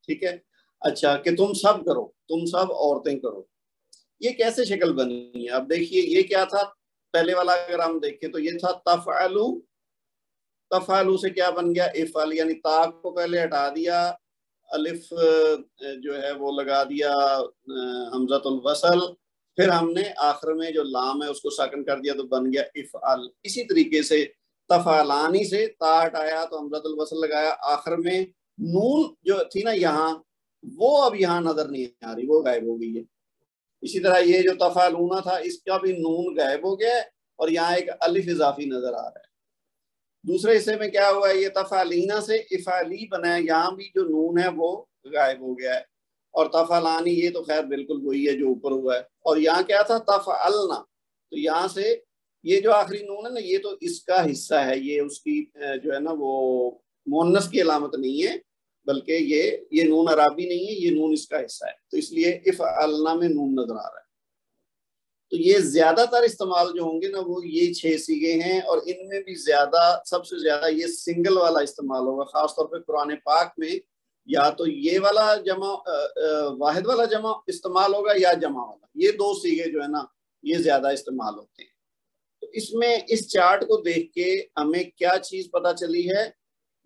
ٹھیک ہے۔ اچھا کہ تم سب کرو، تم سب عورتیں کرو، یہ کیسے شکل بنی ہے؟ اب دیکھیے یہ کیا تھا، پہلے والا اگر ہم دیکھیں تو یہ تھا تفعلو، تفعلو سے کیا بن گیا افعل، یعنی تا کو پہلے ہٹا دیا، الف جو ہے وہ لگا دیا حمزۃ الوصل، پھر ہم نے آخر میں جو لام ہے اس کو ساکن کر دیا تو بن گیا افعل۔ اسی طریقے سے تفعلانی سے تا ہٹایا تو حمزۃ الوصل لگایا، آخر میں نون جو تھی نا یہاں، وہ اب یہاں نظر نہیں آ رہی، وہ غائب ہو گئی ہے۔ اسی طرح یہ جو تفعلون تھا اس کا بھی نون غائب ہو گیا ہے، اور یہاں ایک الف اضافی نظر آ رہا ہے۔ دوسرے حصے میں کیا ہوا ہے، یہ تفعلینا سے افعلی بنا ہے، یہاں بھی جو نون ہے وہ غائب ہو گیا ہے۔ اور تفعلانی یہ تو خیر بالکل وہی ہے جو اوپر ہوا ہے، اور یہاں کیا تھا تفعلنا، تو یہاں سے یہ جو آخری نون ہے نا یہ تو اس کا حصہ ہے، یہ اس کی جو ہے نا وہ مؤنث کی علامت نہیں ہے، بلکہ یہ نون عرابی نہیں ہے، یہ نون اس کا حصہ ہے، تو اس لیے افعلنا میں نون نظر آ رہا ہے۔ تو یہ زیادہ تر استعمال جو ہوں گے نا وہ یہ 6 صیغے ہیں، اور ان میں بھی زیادہ، سب سے زیادہ یہ سنگل والا استعمال ہوگا، خاص طور پہ قرآن پاک میں یا تو یہ والا جمع واحد والا جمع استعمال ہوگا یا جمع والا، یہ دو صیغے جو ہے نا یہ زیادہ استعمال ہوتے ہیں۔ تو اس میں اس چارٹ کو دیکھ کے ہمیں کیا چیز پتہ چلی ہے،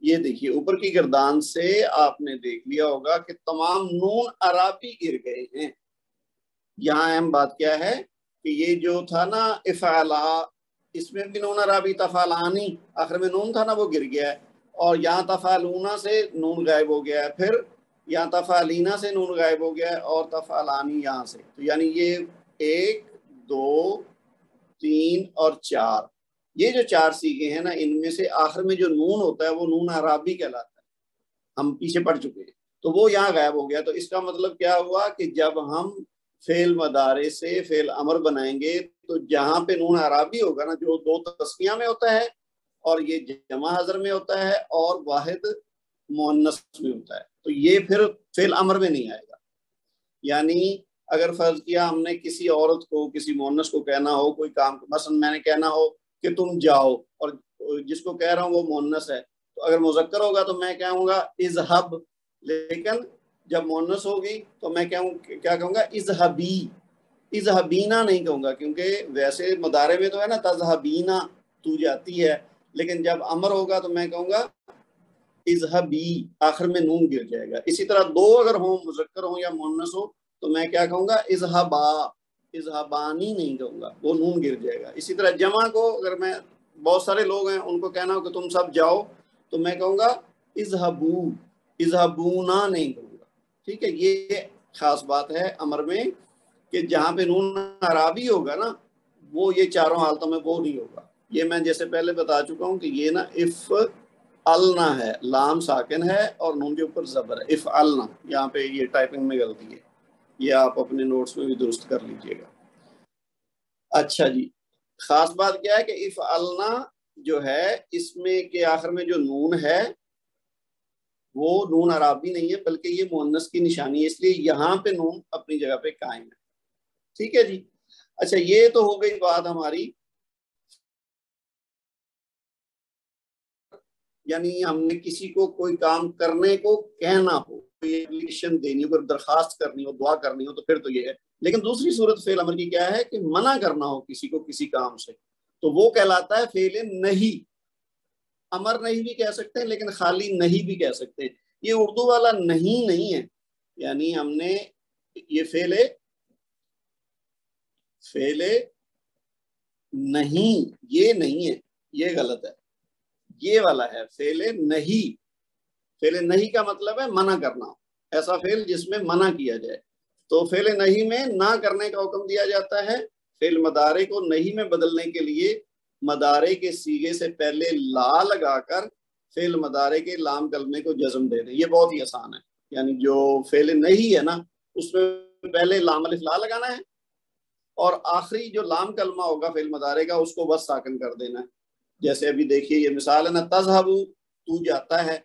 یہ دیکھیے اوپر کی گردان سے آپ نے دیکھ لیا ہوگا کہ تمام نون عرابی گر گئے ہیں۔ یہاں اہم بات کیا ہے کہ یہ جو تھا نا افعلا، اس میں بھی نون عرابی، تفعلانی آخر میں نون تھا نا وہ گر گیا ہے، اور یہاں تفعلونا سے نون غائب ہو گیا ہے، پھر یہاں تفعلینا سے نون غائب ہو گیا ہے، اور تفعلانی یہاں سے، تو یعنی یہ 1 2 3 اور 4، یہ جو 4 صیغے ہیں نا ان میں سے آخر میں جو نون ہوتا ہے وہ نون عرابی کہلاتا ہے، ہم پیچھے پڑ چکے ہیں، تو وہ یہاں غائب ہو گیا۔ تو اس کا مطلب کیا ہوا کہ جب ہم فعل مضارع سے فعل امر بنائیں گے تو جہاں پہ نون عرابی ہوگا نا، جو 2 تسنیہ میں ہوتا ہے، اور یہ جمع حضر میں ہوتا ہے، اور واحد مؤنث میں ہوتا ہے، تو یہ پھر فعل امر میں نہیں آئے گا۔ یعنی اگر فرض کیا ہم نے کسی عورت کو، کسی مؤنث کو کہنا ہو کوئی کام، مثلا میں نے کہنا ہو کہ تم جاؤ، اور جس کو کہہ رہا ہوں وہ مؤنث ہے، تو اگر مذکر ہوگا تو میں کہوں گا اذهب، لیکن جب مؤنث ہوگی تو میں کیا کہوں گا اذهبی، اذهبینا نہیں کہوں گا، کیونکہ ویسے مضارع میں تو ہے نا تذهبینا، تو جاتی ہے، لیکن جب امر ہوگا تو میں کہوں گا اذهبی، آخر میں نون گر جائے گا۔ اسی طرح دو اگر ہوں، مذکر ہوں یا مؤنث ہو، تو میں کیا کہوں گا اذهبا، اذهبانی نہیں کہوں گا، وہ نون گر جائے گا۔ اسی طرح جمع کو اگر میں بہت سارے لوگ ہیں ان کو کہنا ہو کہ تم سب جاؤ، تو میں کہوں گا اذهبوا، اذهبونا نہیں کہوں گا، ٹھیک ہے۔ یہ خاص بات ہے امر میں کہ جہاں پہ نون عرابی ہوگا نا وہ یہ چاروں حالتوں میں وہ نہیں ہوگا۔ یہ میں جیسے پہلے بتا چکا ہوں کہ یہ نا افعلنا ہے، لام ساکن ہے اور نون کے اوپر زبر ہے، افعلنا، یہاں پہ یہ ٹائپنگ میں غلطی ہے، یہ آپ اپنے نوٹس میں بھی درست کر لیجئے گا۔ اچھا جی، خاص بات کیا ہے کہ افعلنا جو ہے اس میں کہ آخر میں جو نون ہے وہ نون عرابی نہیں ہے بلکہ یہ مؤنث کی نشانی ہے، اس لیے یہاں پہ نون اپنی جگہ پہ قائم ہے، ٹھیک ہے جی۔ اچھا یہ تو ہو گئی بات ہماری، یعنی ہم نے کسی کو کوئی کام کرنے کو کہنا ہو، اپلیکیشن دینی ہو, کوئی درخواست کرنی ہو, دعا کرنی ہو, تو پھر تو یہ ہے. لیکن دوسری صورت فعل امر کی کیا ہے کہ منع کرنا ہو کسی کو کسی کام سے, تو وہ کہلاتا ہے فعل نہیں. امر نہیں بھی کہہ سکتے ہیں, لیکن خالی نہیں بھی کہہ سکتے ہیں. یہ اردو والا نہیں ہے, یعنی ہم نے یہ فعل نہیں, یہ نہیں ہے, یہ غلط ہے. یہ والا ہے فعل نہیں. فعل نہیں کا مطلب ہے منع کرنا, ایسا فعل جس میں منع کیا جائے. تو فعل نہیں میں نہ کرنے کا حکم دیا جاتا ہے. فعل مضارع کو نہیں میں بدلنے کے لیے مضارع کے صیغے سے پہلے لا لگا کر فعل مضارع کے لام کلمے کو جزم دے دیں. یہ بہت ہی آسان ہے. یعنی جو فعل نہیں ہے نا, اس میں پہلے لام الف لا لگانا ہے, اور آخری جو لام کلمہ ہوگا فعل مضارع کا اس کو بس ساکن کر دینا ہے. جیسے ابھی دیکھیے یہ مثال ہے نا, تذہبو, تو جاتا ہے.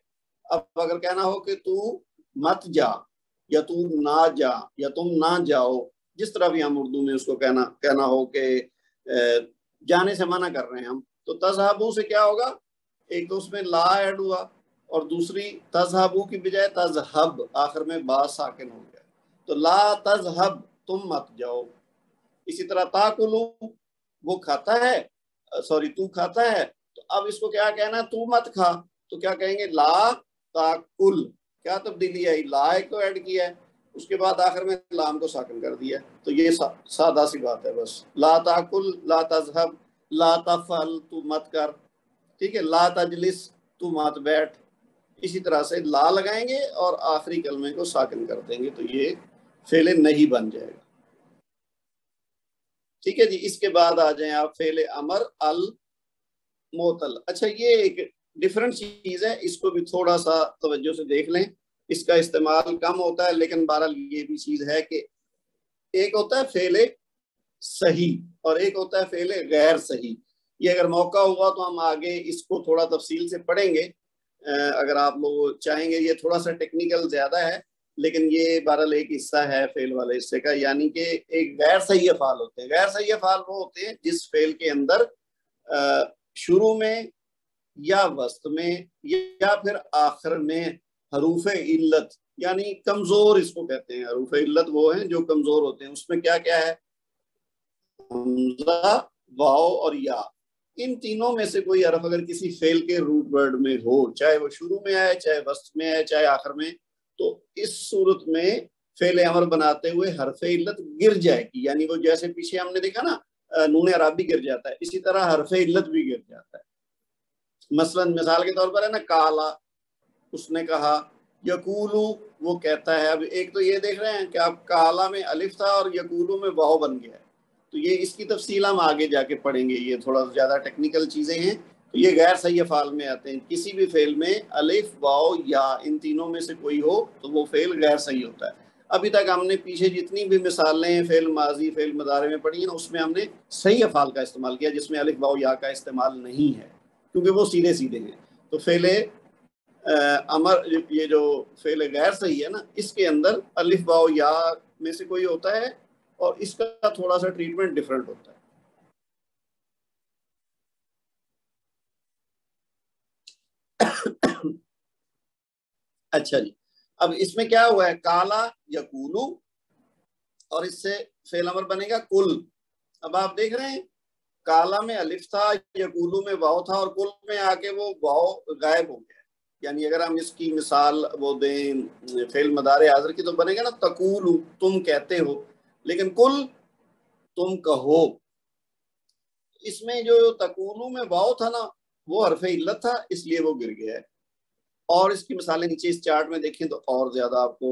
اب اگر کہنا ہو کہ تو مت جا, یا تو نہ جا, یا تم نہ جاؤ, جس طرح بھی ہم اردو میں اس کو کہنا ہو کہ جانے سے منع کر رہے ہیں ہم, تو تذہبو سے کیا ہوگا, ایک تو اس میں لا ایڈ ہوا, اور دوسری تذہبو کی بجائے تذہب, آخر میں با ساکن ہو گیا. تو لا تذہب, تم مت جاؤ. اسی طرح تاکلو, وہ کھاتا ہے, سوری تو کھاتا ہے, تو اب اس کو کیا کہنا, تو مت کھا, تو کیا کہیں گے, لا تاکل. کیا تبدیلی آئی, لا ایک تو ایڈ کیا ہے, اس کے بعد آخر میں لام کو ساکن کر دیا. تو یہ سادہ سی بات ہے بس. لا تاکل, لا تذہب, لا تفعل, تو مت کر, ٹھیک ہے. لا تجلس, تو مت بیٹھ. اسی طرح سے لا لگائیں گے اور آخری کلمے کو ساکن کر دیں گے, تو یہ فعل نہیں بن جائے گا. ٹھیک ہے جی. اس کے بعد آ جائیں آپ فعل امر المعطل. اچھا یہ ایک ڈفرنٹ چیز ہے, اس کو بھی تھوڑا سا توجہ سے دیکھ لیں. اس کا استعمال کم ہوتا ہے, لیکن بہرحال یہ بھی چیز ہے کہ ایک ہوتا ہے فعل صحیح اور ایک ہوتا ہے فعل غیر صحیح. یہ اگر موقع ہوا تو ہم آگے اس کو تھوڑا تفصیل سے پڑھیں گے اگر آپ لوگ چاہیں گے. یہ تھوڑا سا ٹیکنیکل زیادہ ہے, لیکن یہ بہرحال ایک حصہ ہے فعل والے حصے کا. یعنی کہ ایک غیر صحیح افعال ہوتے ہیں. غیر صحیح افعال وہ ہوتے ہیں جس فعل کے اندر شروع میں یا وسط میں یا پھر آخر میں حروف علت, یعنی کمزور اس کو کہتے ہیں. حروف علت وہ ہیں جو کمزور ہوتے ہیں. اس میں کیا کیا ہے, حمزہ, واو اور یا. ان تینوں میں سے کوئی حرف اگر کسی فعل کے روٹ ورڈ میں ہو, چاہے وہ شروع میں آئے, چاہے وسط میں آئے, چاہے آخر میں, تو اس صورت میں فعل امر بناتے ہوئے حرف علت گر جائے گی. یعنی وہ جیسے پیچھے ہم نے دیکھا نا نون عربی گر جاتا ہے, اسی طرح حرف علت بھی گر جاتا ہے. مثلا مثال کے طور پر ہے نا, کالا, اس نے کہا. یقولو, وہ کہتا ہے. اب ایک تو یہ دیکھ رہے ہیں کہ اب کالا میں الف تھا اور یقولو میں واو بن گیا ہے, تو یہ اس کی تفصیل ہم آگے جا کے پڑھیں گے. یہ تھوڑا زیادہ ٹیکنیکل چیزیں ہیں. تو یہ غیر صحیح افعال میں آتے ہیں. کسی بھی فعل میں الف, واو, یا ان تینوں میں سے کوئی ہو تو وہ فعل غیر صحیح ہوتا ہے. ابھی تک ہم نے پیچھے جتنی بھی مثالیں فعل ماضی, فعل مضارع میں پڑھی ہیں, اس میں ہم نے صحیح افعال کا استعمال کیا, جس میں الف, واو, یا کا استعمال نہیں ہے, کیونکہ وہ سیدھے سیدھے ہیں. تو فعل امر, یہ جو فعل غیر صحیح ہے نا, اس کے اندر الف, واو, یا میں سے کوئی ہوتا ہے, اور اس کا تھوڑا سا ٹریٹمنٹ ڈفرنٹ ہوتا ہے. اچھا جی, اب اس میں کیا ہوا ہے, کالا یقولو, اور اس سے فعل امر بنے گا کل. اب آپ دیکھ رہے ہیں کالا میں الف تھا, یقولو میں واو تھا, اور کل میں آ کے وہ واو غائب ہو گیا. یعنی اگر ہم اس کی مثال وہ دیں فعل مضارع حاضر کی, تو بنے گا نا تقولو, تم کہتے ہو, لیکن کل, تم کہو. اس میں جو تقولو میں واو تھا نا, وہ حرف علت تھا, اس لیے وہ گر گیا ہے. اور اس کی مثالیں نیچے اس چارٹ میں دیکھیں تو اور زیادہ آپ کو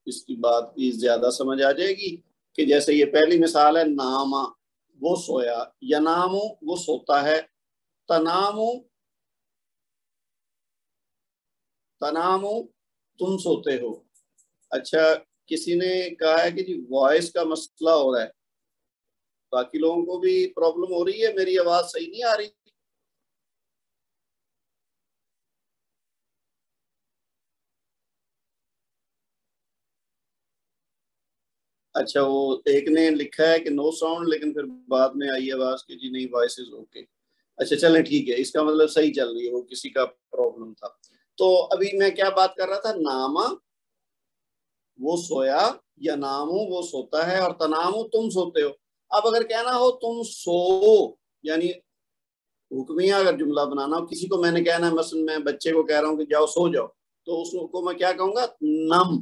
اس کی بات بھی زیادہ سمجھ آ جائے گی. کہ جیسے یہ پہلی مثال ہے, ناما, وہ سویا, ینامو, وہ سوتا ہے, تنامو, تنامو, تم سوتے ہو. اچھا, کسی نے کہا ہے کہ جی وائس کا مسئلہ ہو رہا ہے, باقی لوگوں کو بھی پرابلم ہو رہی ہے, میری آواز صحیح نہیں آ رہی؟ اچھا, وہ ایک نے لکھا ہے کہ نو ساؤنڈ, لیکن پھر بعد میں آئی آواز کہ جی نہیں وائس از اوکے. اچھا چلیں ٹھیک ہے, اس کا مطلب صحیح چل رہی ہے, وہ کسی کا پرابلم تھا. تو ابھی میں کیا بات کر رہا تھا, ناما, وہ سویا، یا نامو وہ سوتا ہے، اور تنامو تم سوتے ہو۔ اب اگر کہنا ہو تم سو، یعنی حکمیہ اگر جملہ بنانا ہو، کسی کو میں نے کہنا ہے، مثلا میں بچے کو کہہ رہا ہوں کہ جاؤ سو جاؤ، تو اس کو میں کیا کہوں گا؟ نم۔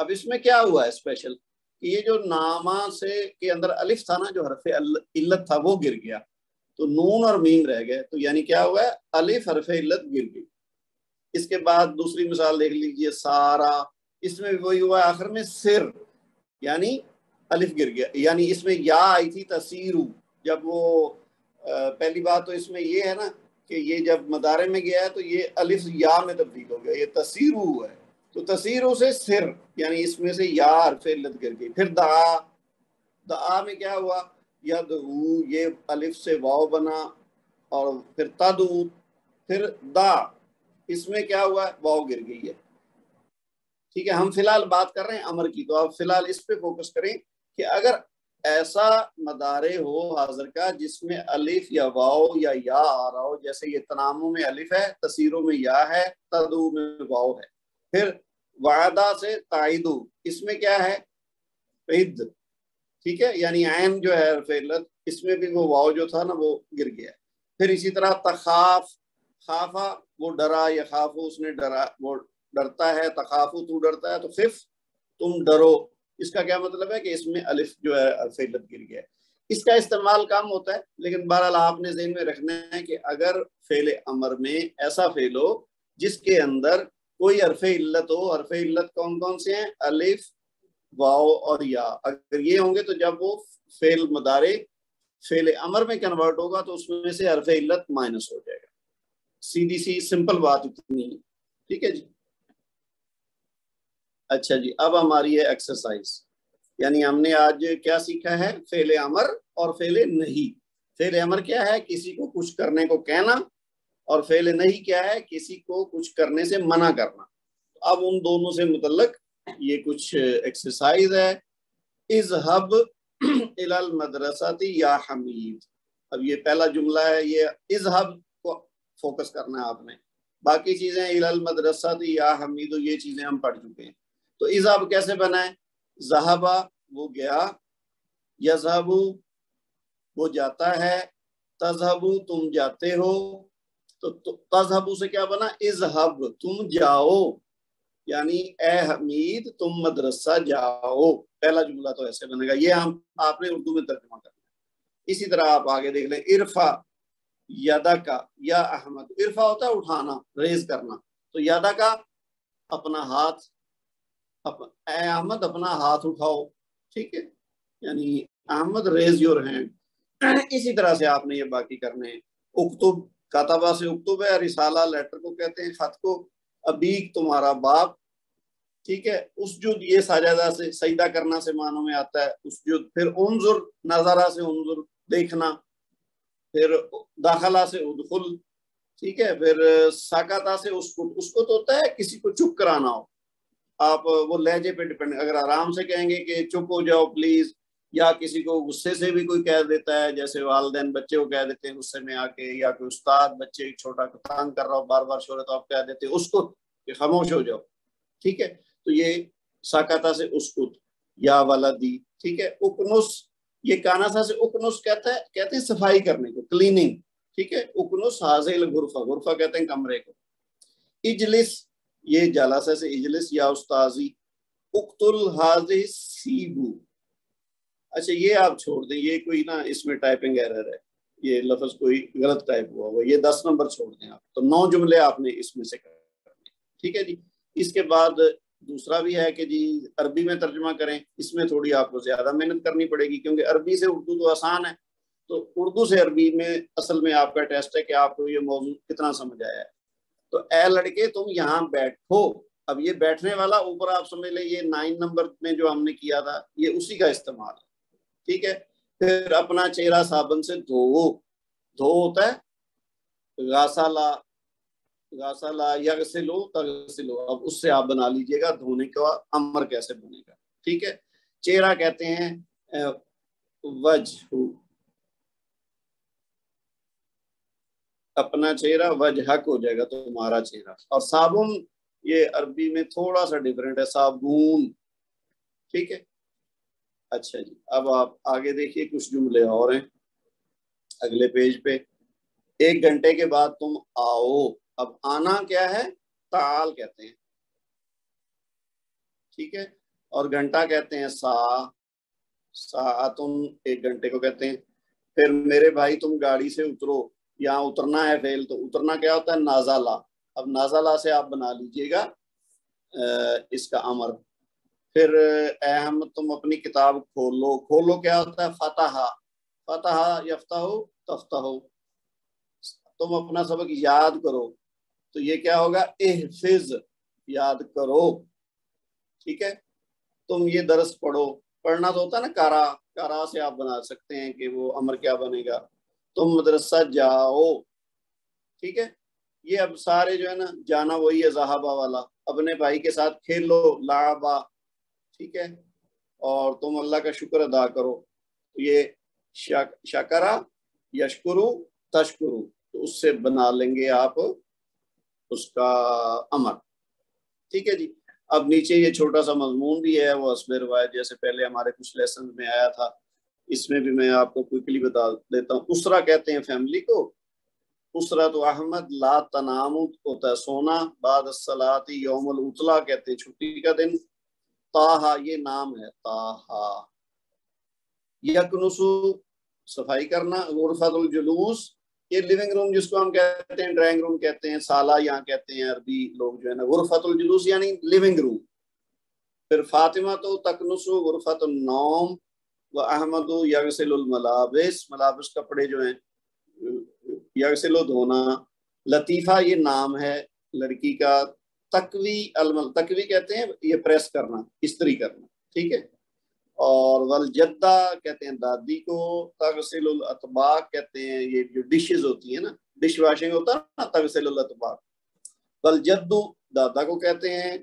اب اس میں کیا ہوا ہے اسپیشل، کہ یہ جو نامہ سے کے اندر الف تھا نا، جو حرف علت تھا وہ گر گیا، تو نون اور میم رہ گئے، تو یعنی کیا ہوا ہے؟ الف حرف علت گر گئی۔ اس کے بعد دوسری مثال دیکھ لیجئے، سارا، اس میں وہی ہوا ہے آخر میں سر، یعنی الف گر گیا، یعنی اس میں یا آئی تھی تسیرو، جب وہ پہلی بات تو اس میں یہ ہے نا کہ یہ جب مدارے میں گیا ہے تو یہ الف یا میں تبدیل ہو گیا، یہ تسیرو ہوا ہے، تو تسیرو سے سر، یعنی اس میں سے یا حرف علت گر گئی۔ پھر دعا، دعا میں کیا ہوا؟ یدعو، یہ الف سے واو بنا، اور پھر تدعو، پھر دا، اس میں کیا ہوا؟ واو گر گئی ہے۔ ٹھیک ہے، ہم فی الحال بات کر رہے ہیں امر کی، تو آپ فی الحال اس پہ فوکس کریں کہ اگر ایسا مدارے ہو حاضر کا جس میں الف یا واو یا آ رہا ہو، جیسے یہ تناموں میں الف ہے، تسیروں میں یا ہے، تدعو میں واو ہے۔ پھر وعدہ سے تائیدو، اس میں کیا ہے؟ عد، ٹھیک ہے، یعنی عین جو ہے حرف علت، اس میں بھی وہ واو جو تھا نا وہ گر گیا۔ پھر اسی طرح تخاف، خافا وہ ڈرا، یا خافو اس نے ڈرا، وہ ڈرتا ہے، تخافو تو ڈرتا ہے، تو خف تم ڈرو، اس کا کیا مطلب ہے کہ اس میں الف جو ہے حرف علت گر گیا ہے۔ اس کا استعمال کم ہوتا ہے، لیکن بہرحال آپ نے ذہن میں رکھنا ہے کہ اگر فعل امر میں ایسا فعل ہو جس کے اندر کوئی حرف علت ہو، حرف علت کون کون سے ہیں؟ الف، واو اور یا، اگر یہ ہوں گے تو جب وہ فعل مضارع فعل امر میں کنورٹ ہوگا تو اس میں سے حرف علت مائنس ہو جائے گا۔ سیدھی سی سمپل بات اتنی ہے، ٹھیک ہے جی۔ اچھا جی، اب ہماری ہے ایکسرسائز، یعنی ہم نے آج کیا سیکھا ہے؟ فعل امر اور فعل نہیں۔ فعل امر کیا ہے؟ کسی کو کچھ کرنے کو کہنا، اور فعل نہیں کیا ہے؟ کسی کو کچھ کرنے سے منع کرنا۔ اب ان دونوں سے متعلق یہ کچھ ایکسرسائز ہے۔ اذهب الى المدرسة یا حمید، اب یہ پہلا جملہ ہے، یہ اذهب کو فوکس کرنا ہے آپ نے، باقی چیزیں الى المدرسة یا حمید یہ چیزیں ہم پڑھ چکے ہیں۔ تو اذهب کیسے بنا ہے؟ ذهب وہ گیا، یذهب وہ جاتا ہے، تذهب تم جاتے ہو، تو تذهب سے کیا بنا؟ اذهب تم جاؤ، یعنی اے حمید تم مدرسہ جاؤ، پہلا جملہ تو ایسے بنے گا، یہ ہم آپ نے اردو میں ترجمہ کرنا ہے۔ اسی طرح آپ آگے دیکھ لیں، ارفع یدک یا احمد، ارفع ہوتا ہے اٹھانا، ریز کرنا، تو یدک اپنا ہاتھ، اے احمد اپنا ہاتھ اٹھاؤ، ٹھیک ہے، یعنی احمد ریز یور ہینڈ۔ اسی طرح سے آپ نے یہ باقی کرنے ہیں۔ اکتب، کاتبہ سے اکتب ہے، رسالہ لیٹر کو کہتے ہیں، خط کو، ابیک تمہارا باپ، ٹھیک ہے، اسجد یہ سجدہ سے سجدہ کرنا سے معنوں میں آتا ہے، اسجد۔ پھر انظر نظرہ سے انظر دیکھنا، پھر داخلہ سے ادخل، ٹھیک ہے، پھر ساکتہ سے اسکت، اسکت ہوتا ہے کسی کو چپ کرانا ہو، آپ وہ لہجے پہ ڈپینڈ، اگر آرام سے کہیں گے کہ چپ ہو جاؤ پلیز، یا کسی کو غصے سے بھی کوئی کہہ دیتا ہے، جیسے والدین بچے کو کہہ دیتے ہیں غصے میں آ کے، یا کوئی استاد بچے چھوٹا کو تنگ کر رہا ہو بار بار شور تو آپ کہہ دیتے ہیں اسکت کہ خاموش ہو جاؤ، ٹھیک ہے، تو یہ ساکتہ سے اسکت، یا ولدی، ٹھیک ہے۔ اکنس، یہ کاناسا سے اکنس کہتے ہیں صفائی کرنے کو، کلیننگ، ٹھیک ہے، اکنس حاضل غرفہ، غرفہ کہتے ہیں کمرے کو۔ اجلس، یہ جلسہ سے اجلس یا استاذی۔ اقتل حاضر سیبو، اچھا یہ آپ چھوڑ دیں، یہ کوئی نا اس میں ٹائپنگ ایرر ہے، یہ لفظ کوئی غلط ٹائپ ہوا ہوا، یہ 10 نمبر چھوڑ دیں آپ، تو 9 جملے آپ نے اس میں سے کرنے، ٹھیک ہے جی۔ اس کے بعد دوسرا بھی ہے کہ جی عربی میں ترجمہ کریں، اس میں تھوڑی آپ کو زیادہ محنت کرنی پڑے گی، کیونکہ عربی سے اردو تو آسان ہے، تو اردو سے عربی میں اصل میں آپ کا ٹیسٹ ہے کہ آپ کو یہ موضوع کتنا سمجھ آیا ہے۔ تو اے لڑکے تم یہاں بیٹھو، اب یہ بیٹھنے والا اوپر آپ سمجھ لیں، یہ 9 نمبر میں جو ہم نے کیا تھا یہ اسی کا استعمال ہے، ٹھیک ہے۔ پھر اپنا چہرہ صابن سے دھو، دھو ہوتا ہے غسلا، غسلا یغسلو تغسلو، اب اس سے آپ بنا لیجئے گا دھونے کا امر کیسے بنے گا، ٹھیک ہے۔ چہرہ کہتے ہیں وجہ، اپنا چہرہ وجہک ہو جائے گا تو تمہارا چہرہ، اور صابن یہ عربی میں تھوڑا سا ڈیفرنٹ ہے، صابون ٹھیک ہے. اچھا جی, اب آپ آگے دیکھیے کچھ جملے اور ہیں اگلے پیج پہ. 1 گھنٹے کے بعد تم آؤ. اب آنا کیا ہے؟ تعال کہتے ہیں, ٹھیک ہے, اور گھنٹہ کہتے ہیں ساعتن, 1 گھنٹے کو کہتے ہیں. پھر میرے بھائی تم گاڑی سے اترو, یہاں اترنا ہے فعل, تو اترنا کیا ہوتا ہے؟ نازلہ. اب نازلہ سے آپ بنا لیجئے گا اس کا امر. پھر اے احمد تم اپنی کتاب کھولو. کھولو کیا ہوتا ہے؟ فتح. فتح یفتح تفتح. تم اپنا سبق یاد کرو, تو یہ کیا ہوگا؟ احفظ, یاد کرو. ٹھیک ہے. تم یہ درس پڑھو. پڑھنا تو ہوتا ہے نا کارا, کارا سے آپ بنا سکتے ہیں کہ وہ امر کیا بنے گا؟ تم مدرسہ جاؤ. ٹھیک ہے. یہ اب سارے جو ہے نا, جانا وہی ہے ذہابہ والا, اپنے بھائی کے ساتھ کھیلو, لعبا. ٹھیک ہے. اور تم اللہ کا شکر ادا کرو. یہ شکرا یشکرو تشکرو, تو اس سے بنا لیں گے آپ اس کا امر. ٹھیک ہے جی. اب نیچے یہ چھوٹا سا مضمون بھی ہے, وہ حسب روایت جیسے پہلے ہمارے کچھ لیسن میں آیا تھا, اس میں بھی میں آپ کو کوئکلی بتا دیتا ہوں. اسرا کہتے ہیں فیملی کو. اسرا تو احمد لا تنام ہوتا ہے سونا. بعد الصلاۃ یوم العطلہ کہتے ہیں چھٹی کا دن. طاہا یہ نام ہے, طاہا. یکنسو صفائی کرنا. غرفۃ الجلوس یہ لیونگ روم جس کو ہم کہتے ہیں, ڈرائنگ روم کہتے ہیں, سالہ یہاں کہتے ہیں عربی لوگ جو ہے نا. غرفۃ الجلوس یعنی لیونگ روم. پھر فاطمہ تو تکنسو غرفۃ النوم و احمد یغسل الملابس, ملابس کپڑے جو ہیں, یغسل دھونا. لطیفہ یہ نام ہے لڑکی کا. تکوی تکوی کہتے ہیں یہ پریس کرنا, استری کرنا. ٹھیک ہے. اور والجدہ کہتے ہیں دادی کو. تغسل الاطباق کہتے ہیں یہ جو ڈشز ہوتی ہیں نا, ڈش واشنگ ہوتا ہے نا, تغسل الاطباق. والجد دادا کو کہتے ہیں.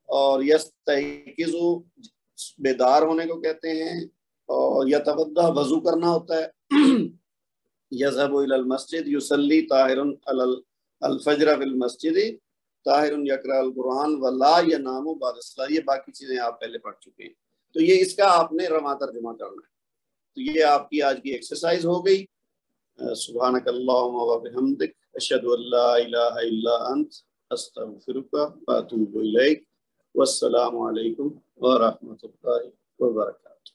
اور یستیقظ بیدار ہونے کو کہتے ہیں. اور یتوضا وضو کرنا ہوتا ہے. یذهب الى المسجد یصلی طاہر الفجر فی المسجد طاہر یقرأ القرآن ولا ینام بعد الصلاۃ. یہ باقی چیزیں آپ پہلے پڑھ چکے ہیں, تو یہ اس کا آپ نے رواں ترجمہ کرنا ہے. تو یہ آپ کی آج کی ایکسرسائز ہو گئی. سبحانک اللہم و بحمدک اشہد ان لا الہ الا انت استغفرک و اتوب الیک. والسلام علیکم ورحمۃ اللہ وبرکاتہ.